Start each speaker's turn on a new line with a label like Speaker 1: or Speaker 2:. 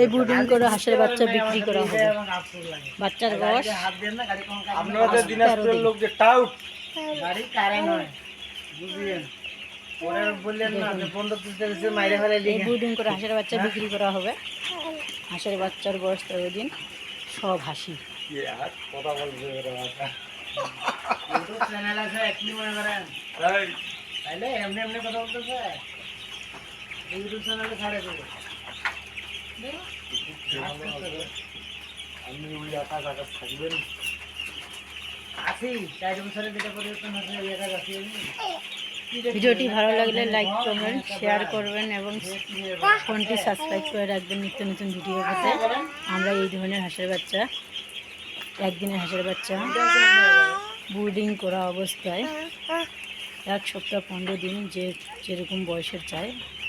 Speaker 1: এই ব্রুডিং করে হাঁসের বাচ্চা বিক্রি করা হবে। বাচ্চার বয়স 13 দিন।
Speaker 2: লোক যে টাউট
Speaker 3: গাড়ি কারে নয় বুঝলেন পরে বললেন না আপনি 15 দিন মাইরে ফেলে
Speaker 1: এই ব্রুডিং করে হাঁসের বাচ্চা বিক্রি করা হবে। হাঁসের বাচ্চার বয়স 13 দিন। সব হাসি।
Speaker 2: কথা বলছে
Speaker 3: ইউটিউব চ্যানেল আছে কি মনে করেন তাইলে এমনি এমনি কথা বলতেছে ইউটিউব চ্যানেলে ছাড়ে দেবে
Speaker 2: আপনি ওই আকাশ আকাশ থাকবেন
Speaker 3: আছি 4 বছরে যেটা পরিবর্তন হচ্ছে ওই আকাশ আছি
Speaker 1: ভিডিওটি ভালো লাগলে লাইক কমেন্ট শেয়ার করবেন এবং ফোনটি সাবস্ক্রাইব করে রাখবেন নিত্য নতুন ভিডিও পেতে। আমরা এই ধরনের হাঁসের বাচ্চা, একদিনের হাঁসের বাচ্চা ব্রুডিং করা অবস্থায় 1 সপ্তাহ 15 দিন যেরকম বয়সের চাই